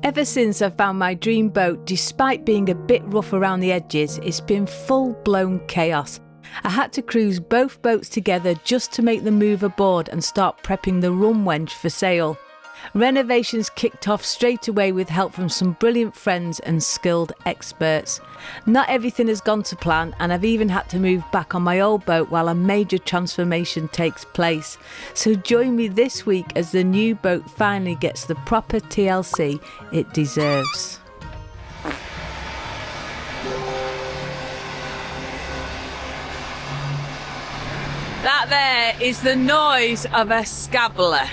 Ever since I found my dream boat, despite being a bit rough around the edges, it's been full-blown chaos. I had to cruise both boats together just to make the move aboard and start prepping the Rum Wench for sail. Renovations kicked off straight away with help from some brilliant friends and skilled experts. Not everything has gone to plan, and I've even had to move back on my old boat while a major transformation takes place. So join me this week as the new boat finally gets the proper TLC it deserves. That there is the noise of a scabbler.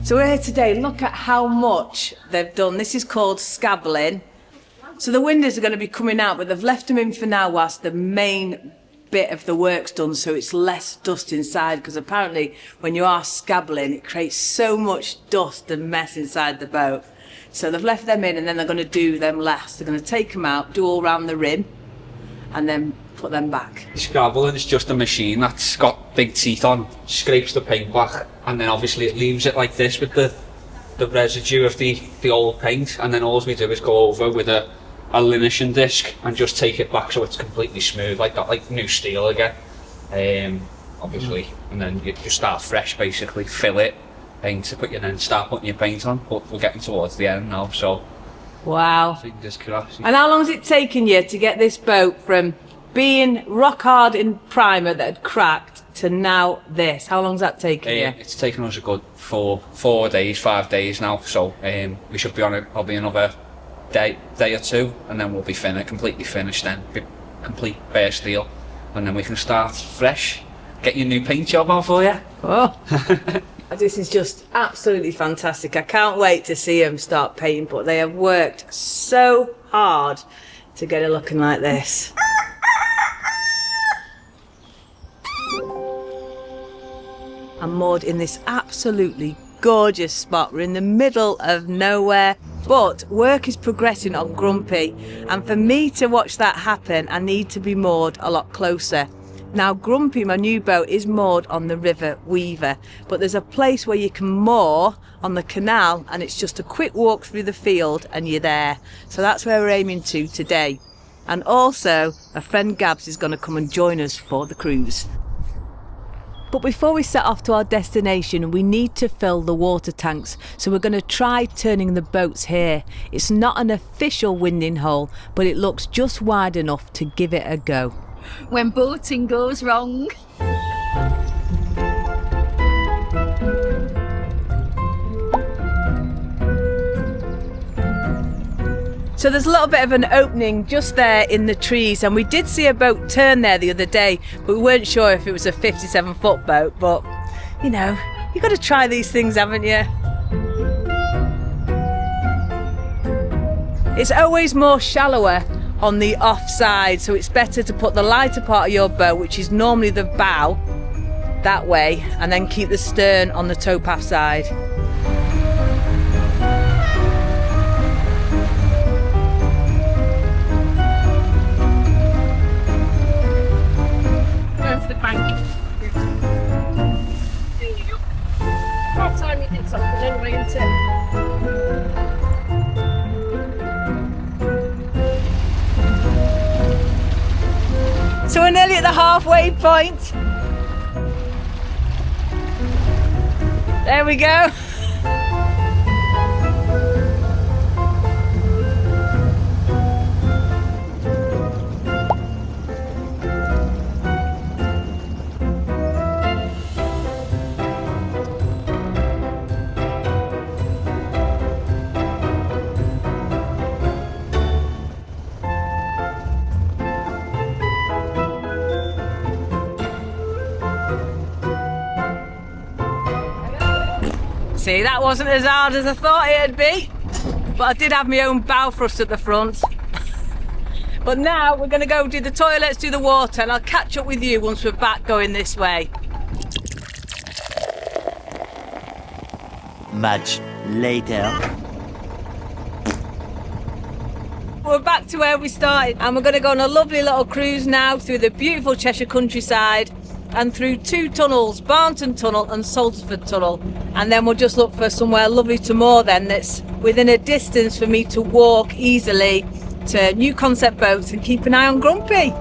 So we're here today, look at how much they've done. This is called scabbling. So the windows are going to be coming out, but they've left them in for now whilst the main bit of the work's done, so it's less dust inside, because apparently when you are scabbling, it creates so much dust and mess inside the boat. So they've left them in, and then they're going to do them last. They're going to take them out, do all round the rim, and then put them back. Scabbling is just a machine that's got big teeth on, scrapes the paint back, and then obviously it leaves it like this with the residue of the old paint, and then all we do is go over with a linishing disc and just take it back so it's completely smooth, like that, like new steel again. Obviously, and then you start fresh basically, fill it, paint it, and then start putting your paint on. But we're getting towards the end now, so wow. Fingers crossed. And how long has it taken you to get this boat from being rock hard in primer that had cracked to now this? How long's that taken you? It's taken us a good 5 days now, so we should be on it probably another day or two, and then we'll be completely finished then, be complete bare steel, and then we can start fresh, get your new paint job on for you. Oh. This is just absolutely fantastic. I can't wait to see them start painting, but they have worked so hard to get it looking like this. I'm moored in this absolutely gorgeous spot. We're in the middle of nowhere, but work is progressing on Grumpy, and for me to watch that happen, I need to be moored a lot closer. Now Grumpy, my new boat, is moored on the River Weaver, but there's a place where you can moor on the canal, and it's just a quick walk through the field and you're there. So that's where we're aiming to today. And also, a friend Gabs is going to come and join us for the cruise. But before we set off to our destination, we need to fill the water tanks, so we're going to try turning the boats here. It's not an official winding hole, but it looks just wide enough to give it a go. When boating goes wrong. So there's a little bit of an opening just there in the trees, and we did see a boat turn there the other day, but we weren't sure if it was a 57-foot boat. But you know, you've got to try these things, haven't you? It's always more shallower on the offside, so it's better to put the lighter part of your boat, which is normally the bow, that way, and then keep the stern on the towpath side. The bank. About time you did something anyway, isn't it? So we're nearly at the halfway point. There we go. See, that wasn't as hard as I thought it'd be. But I did have my own bow thrust at the front. But now we're going to go do the toilets, do the water, and I'll catch up with you once we're back going this way. Much later. We're back to where we started, and we're going to go on a lovely little cruise now through the beautiful Cheshire countryside and through two tunnels, Barnton Tunnel and Saltersford Tunnel, and then we'll just look for somewhere lovely to moor then that's within a distance for me to walk easily to new concept boats and keep an eye on Grumpy.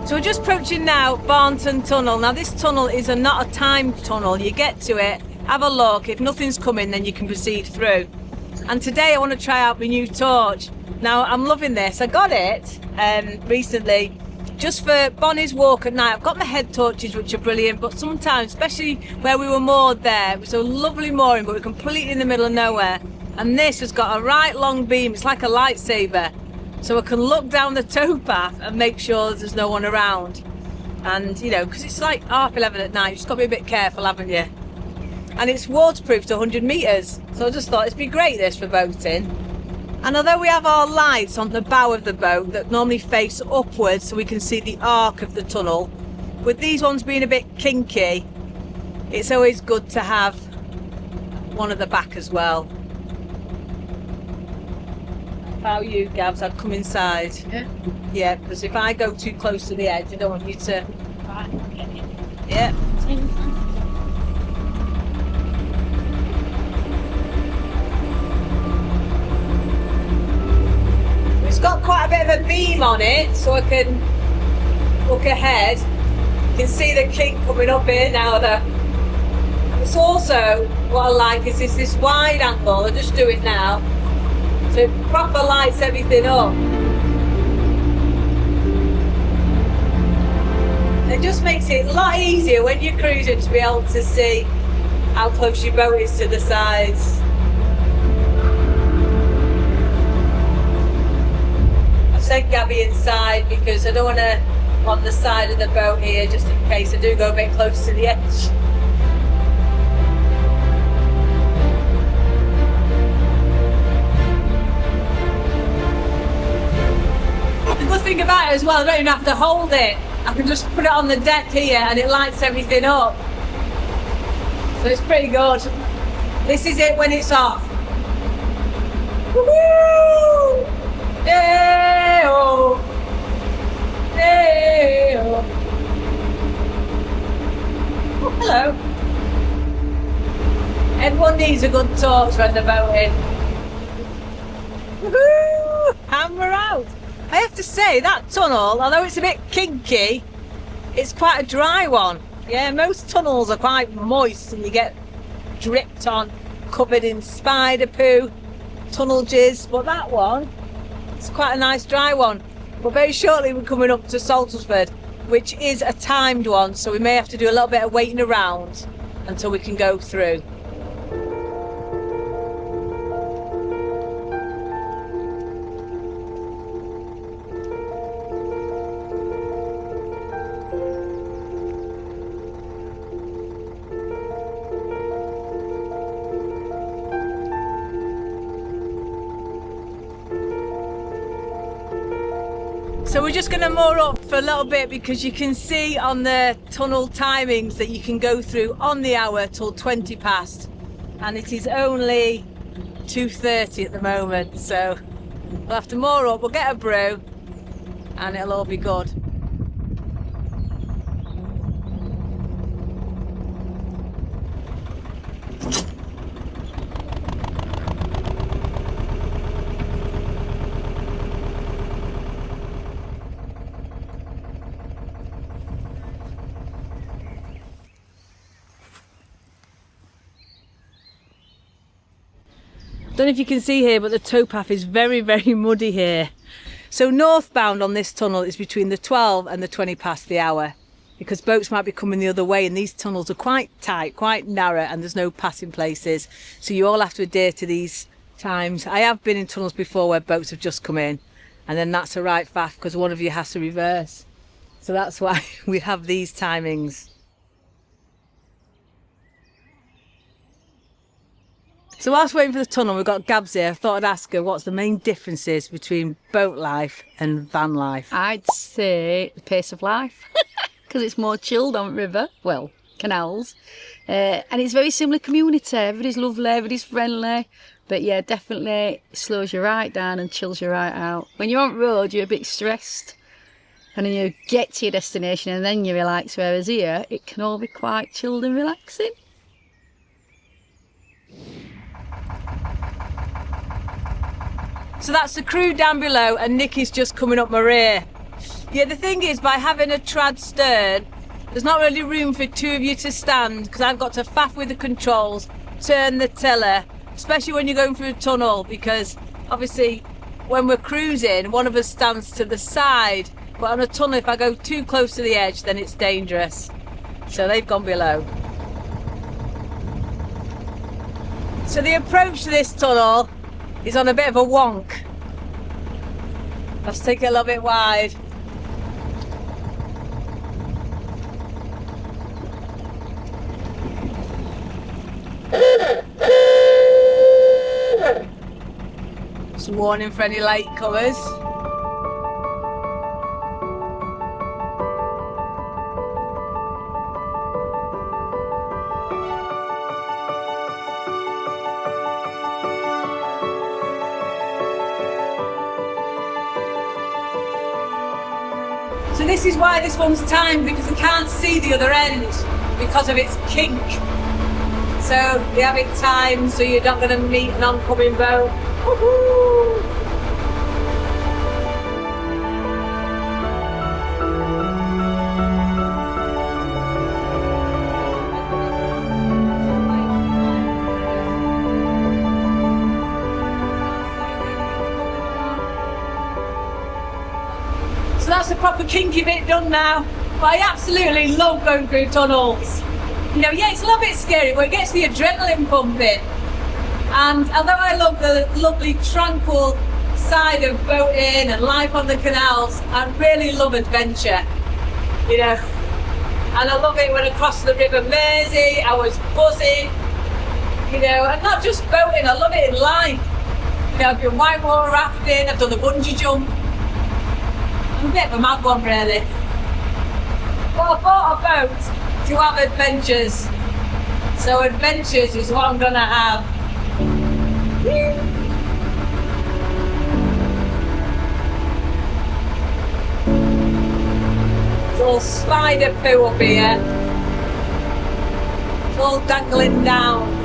So we're just approaching now Barnton Tunnel. Now this tunnel is not a timed tunnel. You get to it, have a look. If nothing's coming, then you can proceed through. And today I want to try out my new torch. Now I'm loving this. I got it recently just for Bonny's walk at night. I've got my head torches, which are brilliant, but sometimes, especially where we were moored there, it was a lovely mooring, but we're completely in the middle of nowhere. And this has got a right long beam. It's like a lightsaber. So I can look down the towpath and make sure there's no one around. And, you know, because it's like 11:30 at night, you've just got to be a bit careful, haven't you? And it's waterproof to 100 metres. So I just thought it'd be great, this, for boating. And although we have our lights on the bow of the boat that normally face upwards so we can see the arc of the tunnel, with these ones being a bit kinky, it's always good to have one at the back as well. How you, Gabs? I'd come inside. Yeah. Yeah, because if I go too close to the edge, I don't want you to. Right, get in. Yeah. It's got quite a bit of a beam on it, so I can look ahead. You can see the kink coming up here now. It's also what I like is this wide angle. I'll just do it now. So it proper lights everything up. It just makes it a lot easier when you're cruising to be able to see how close your boat is to the sides. I've sent Gabby inside because I don't want to on the side of the boat here just in case I do go a bit close to the edge. The good thing about it as well, I don't even have to hold it. I can just put it on the deck here and it lights everything up. So it's pretty good. This is it when it's off. Woo-hoo! Hey-oh! Hey-oh! Oh, hello. Everyone needs a good torch when they're boating. Woohoo! Hammer out! I have to say, that tunnel, although it's a bit kinky, it's quite a dry one. Yeah, most tunnels are quite moist and you get dripped on, covered in spider poo, tunnel jizz, but that one, it's quite a nice dry one. But very shortly we're coming up to Saltersford, which is a timed one, so we may have to do a little bit of waiting around until we can go through. So we're just going to moor up for a little bit because you can see on the tunnel timings that you can go through on the hour till 20 past, and it is only 2:30 at the moment, so we'll have to moor up, we'll get a brew and it'll all be good. Don't know if you can see here, but the towpath is very, very muddy here. So northbound on this tunnel is between the 12 and the 20 past the hour. because boats might be coming the other way, and these tunnels are quite tight, quite narrow, and there's no passing places. So you all have to adhere to these times. I have been in tunnels before where boats have just come in, and then that's a right faff because one of you has to reverse. So that's why we have these timings. So whilst waiting for the tunnel, we've got Gabs here. I thought I'd ask her what's the main differences between boat life and van life. I'd say the pace of life, because it's more chilled on river, well, canals. And it's very similar community. Everybody's lovely, everybody's friendly. But yeah, definitely slows you right down and chills you right out. When you're on road, you're a bit stressed. And then you get to your destination and then you relax, whereas here, it can all be quite chilled and relaxing. So that's the crew down below, and Nikki's just coming up my rear. Yeah, the thing is, by having a trad stern, there's not really room for two of you to stand, because I've got to faff with the controls, turn the tiller, especially when you're going through a tunnel, because obviously when we're cruising, one of us stands to the side, but on a tunnel, if I go too close to the edge, then it's dangerous. So they've gone below. So the approach to this tunnel is on a bit of a wonk. Let's take it a little bit wide. Some warning for any latecomers. So this is why this one's timed, because I can't see the other end because of its kink. So they have it timed so you're not going to meet an oncoming boat. Woohoo! So that's the proper kinky bit done now. But I absolutely love going through tunnels. You know, yeah, it's a little bit scary, but it gets the adrenaline pumping. And although I love the lovely, tranquil side of boating and life on the canals, I really love adventure, you know. And I love it when I crossed the River Mersey, I was buzzing, you know, and not just boating, I love it in life. You know, I've been whitewater rafting, I've done the bungee jump. I'm a bit of a mad one, really. But I bought a boat to have adventures. So adventures is what I'm gonna have. It's all spider poo up here. It's all dangling down.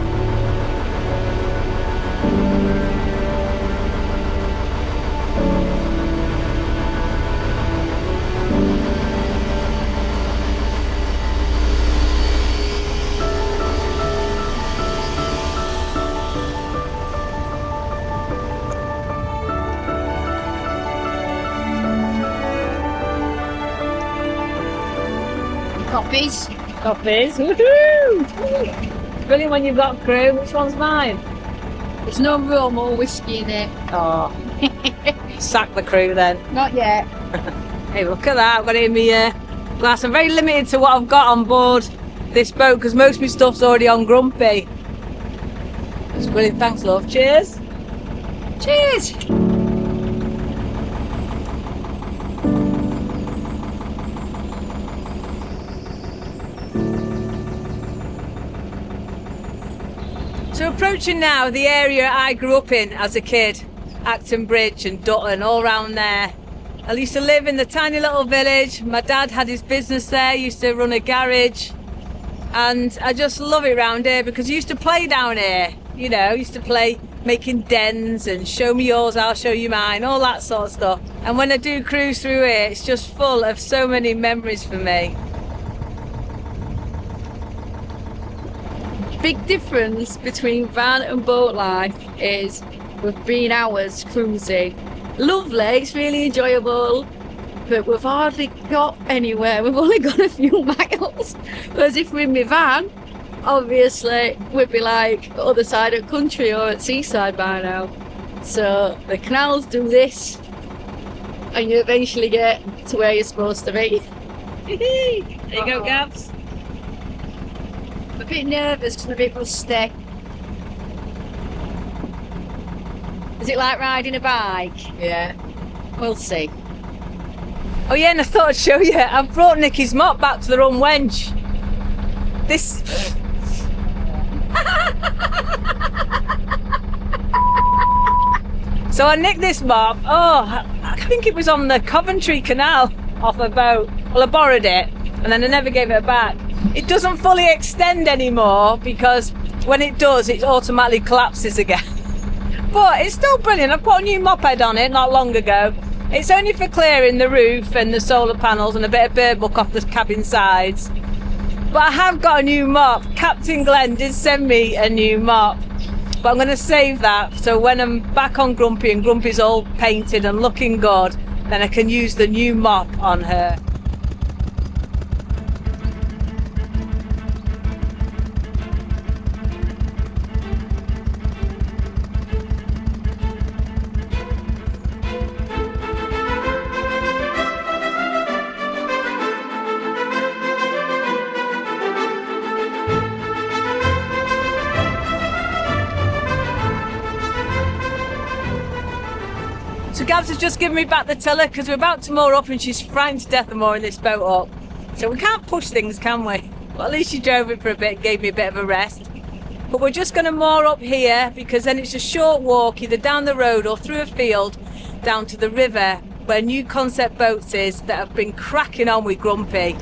Coffees. Coffees, woohoo! Brilliant when you've got crew. Which one's mine? There's no rum or whiskey in it. Oh, sack the crew then. Not yet. Hey, look at that, I've got it in my glass. I'm very limited to what I've got on board this boat because most of my stuff's already on Grumpy. That's brilliant, thanks love. Cheers. Cheers. So approaching now the area I grew up in as a kid, Acton Bridge and Dutton, all round there. I used to live in the tiny little village. My dad had his business there, used to run a garage, and I just love it round here because I used to play down here, you know, I used to play making dens and show me yours, I'll show you mine, all that sort of stuff. And when I do cruise through here, it's just full of so many memories for me. Big difference between van and boat life is we've been hours cruising. Lovely, it's really enjoyable, but we've hardly got anywhere. We've only got a few miles. Whereas if we're in my van, obviously we'd be like other side of the country or at seaside by now. So the canals do this, and you eventually get to where you're supposed to be. There you go, Gabs. I'm a bit nervous because I'm a bit rusty. Is it like riding a bike? Yeah. We'll see. Oh yeah, and I thought I'd show you. I've brought Nicky's mop back to the Rum Wench. This... So I nicked this mop. Oh, I think it was on the Coventry Canal off a boat. Well, I borrowed it and then I never gave it back. It doesn't fully extend anymore because when it does, it automatically collapses again. But it's still brilliant. I put a new mop head on it not long ago. It's only for clearing the roof and the solar panels and a bit of bird book off the cabin sides. But I have got a new mop. Captain Glenn did send me a new mop. But I'm going to save that so when I'm back on Grumpy and Grumpy's all painted and looking good, then I can use the new mop on her. So Gabs has just given me back the tiller because we're about to moor up and she's frightened to death of mooring this boat up. So we can't push things, can we? Well, at least she drove it for a bit, gave me a bit of a rest. But we're just going to moor up here because then it's a short walk either down the road or through a field down to the river where New Concept Boats is that have been cracking on with Grumpy.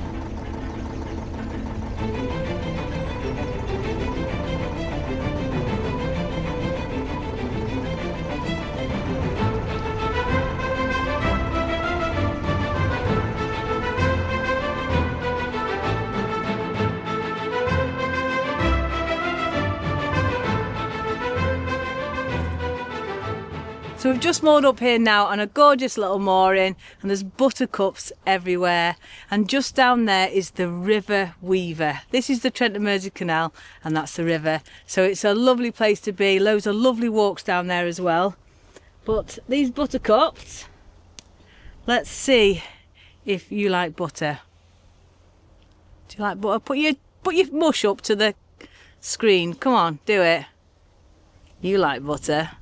So we've just moored up here now on a gorgeous little mooring and there's buttercups everywhere, and just down there is the River Weaver. This is the Trent and Mersey Canal and that's the river, so it's a lovely place to be. Loads of lovely walks down there as well. But these buttercups, let's see if you like butter. Do you like butter? Put your mush up to the screen. Come on, do it. You like butter.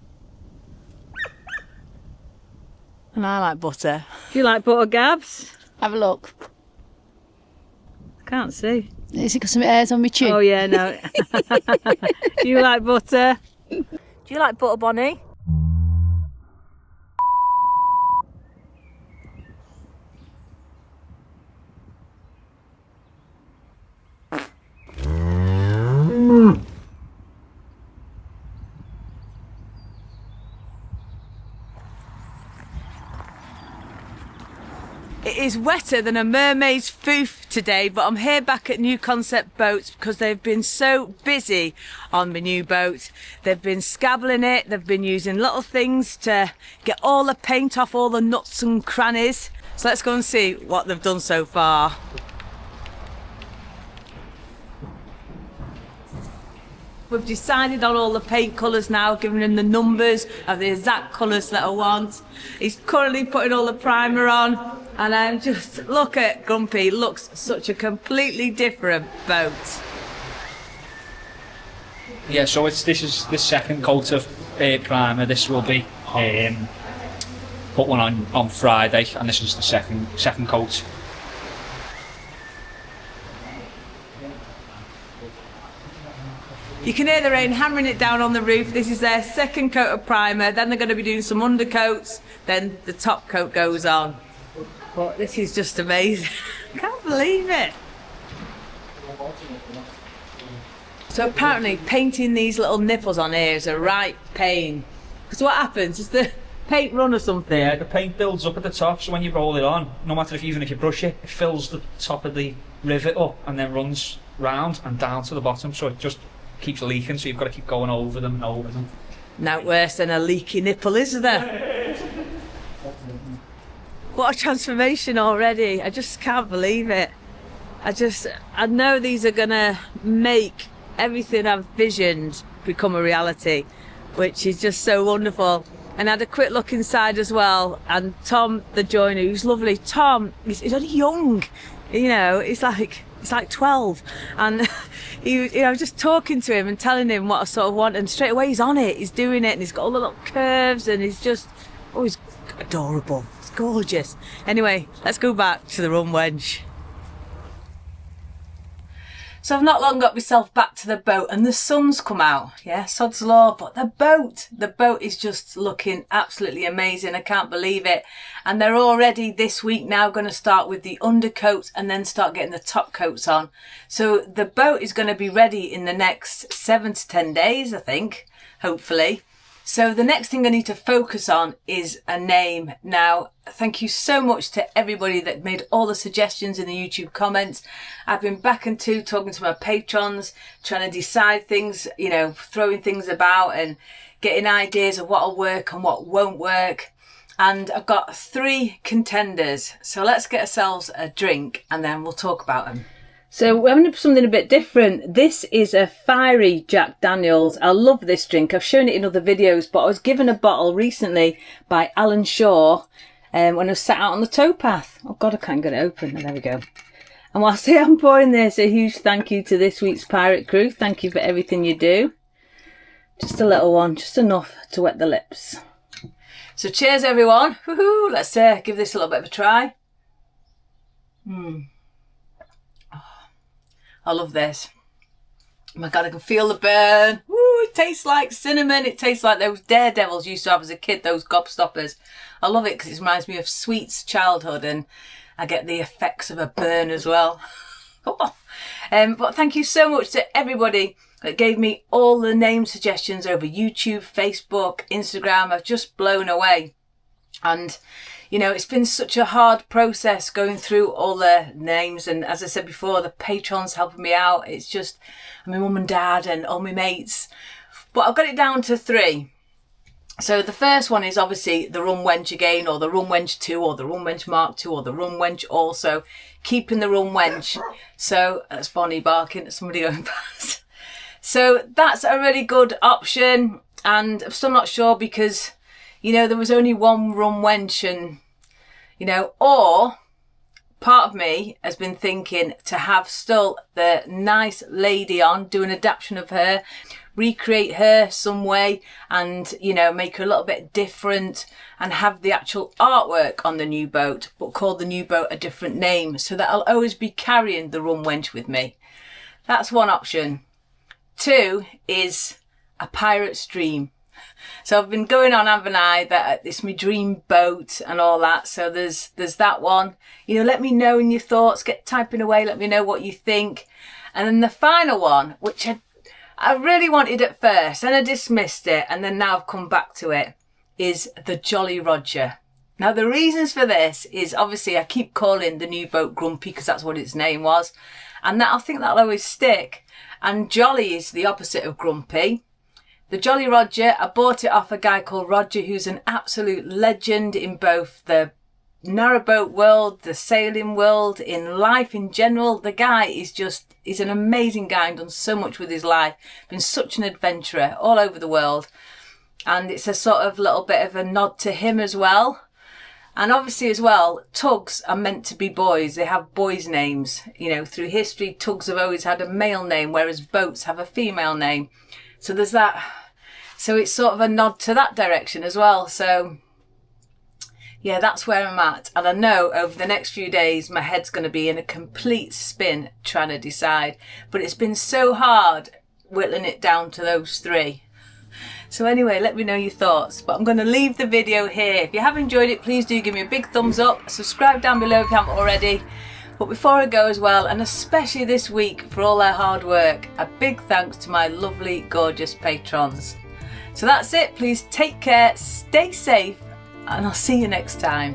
And I like butter. Do you like butter, Gabs? Have a look. I can't see. Is it got some hairs on my chin? Oh yeah, no. Do you like butter? Do you like butter, Bonny? It is wetter than a mermaid's foof today, but I'm here back at New Concept Boats because they've been so busy on my new boat. They've been scabbling it, they've been using little things to get all the paint off all the nuts and crannies. So let's go and see what they've done so far. We've decided on all the paint colours now, giving him the numbers of the exact colours that I want. He's currently putting all the primer on, and I'm just, look at Grumpy, looks such a completely different boat. Yeah, so this is the second coat of primer. This will be put one on Friday, and this is the second coat. You can hear the rain hammering it down on the roof. This is their second coat of primer. Then they're going to be doing some undercoats. Then the top coat goes on. But this is just amazing. I can't believe it. So apparently painting these little nipples on here is a right pain. Because what happens is the paint run or something. Yeah, the paint builds up at the top, so when you roll it on, no matter even if you brush it, it fills the top of the rivet up and then runs round and down to the bottom, so it just keeps leaking, so you've got to keep going over them and over them. No worse than a leaky nipple, is there? What a transformation already. I just can't believe it. I know these are gonna make everything I've visioned become a reality, which is just so wonderful. And I had a quick look inside as well, and Tom, the joiner, who's lovely. Tom, he's only young, you know, he's like 12, and I was just talking to him and telling him what I sort of want, and straight away he's on it, he's doing it, and he's got all the little curves, and he's just, oh, he's adorable, it's gorgeous. Anyway, let's go back to the Rum Wench. So I've not long got myself back to the boat, and the sun's come out, yeah, sod's law, but the boat is just looking absolutely amazing. I can't believe it. And they're already this week now going to start with the undercoats and then start getting the top coats on. So the boat is going to be ready in the next 7 to 10 days, I think, hopefully. So the next thing I need to focus on is a name. Now, thank you so much to everybody that made all the suggestions in the YouTube comments. I've been back and talking to my patrons, trying to decide things, you know, throwing things about and getting ideas of what'll work and what won't work. And I've got 3 contenders. So let's get ourselves a drink and then we'll talk about them. So we're having something a bit different. This is a fiery Jack Daniels. I love this drink. I've shown it in other videos, but I was given a bottle recently by Alan Shaw when I was sat out on the towpath. Oh God, I can't get it open. Oh, there we go. And whilst I'm pouring this, a huge thank you to this week's pirate crew. Thank you for everything you do. Just a little one, just enough to wet the lips. So cheers everyone. Woohoo! Let's give this a little bit of a try. I love this. Oh my God, I can feel the burn. Woo, it tastes like cinnamon. It tastes like those daredevils you used to have as a kid, those gobstoppers. I love it because it reminds me of Sweet's childhood, and I get the effects of a burn as well. But thank you so much to everybody that gave me all the name suggestions over YouTube, Facebook, Instagram. I've just blown away. And you know, it's been such a hard process going through all the names, and as I said before, the patrons helping me out. It's just my mum and dad and all my mates. But I've got it down to 3. So the first one is obviously the Rum Wench again, or the Rum Wench 2, or the Rum Wench Mark 2, or the Rum Wench also. Keeping the Rum Wench. So that's Bonny barking at somebody going past. So that's a really good option, and I'm still not sure because, you know, there was only one Rum Wench, and, you know, or part of me has been thinking to have still the nice lady on, do an adaptation of her, recreate her some way and, you know, make her a little bit different and have the actual artwork on the new boat, but call the new boat a different name so that I'll always be carrying the Rum Wench with me. That's one option. 2 is a pirate's dream. So I've been going on, haven't I, that it's my dream boat and all that. So there's that one. You know, let me know in your thoughts, get typing away, let me know what you think. And then the final one, which I really wanted at first and I dismissed it, and then now I've come back to it, is the Jolly Roger. Now the reasons for this is obviously I keep calling the new boat Grumpy because that's what its name was. And that I think that'll always stick. And Jolly is the opposite of Grumpy. The Jolly Roger, I bought it off a guy called Roger, who's an absolute legend in both the narrowboat world, the sailing world, in life in general. The guy is just, he's an amazing guy and done so much with his life. Been such an adventurer all over the world. And it's a sort of little bit of a nod to him as well. And obviously as well, tugs are meant to be boys. They have boys' names. You know, through history, tugs have always had a male name, whereas boats have a female name. So there's that. So it's sort of a nod to that direction as well. So yeah, that's where I'm at. And I know over the next few days, my head's going to be in a complete spin trying to decide. But it's been so hard whittling it down to those 3. So anyway, let me know your thoughts. But I'm going to leave the video here. If you have enjoyed it, please do give me a big thumbs up. Subscribe down below if you haven't already. But before I go as well, and especially this week for all their hard work, a big thanks to my lovely, gorgeous patrons. So that's it. Please take care, stay safe, and I'll see you next time.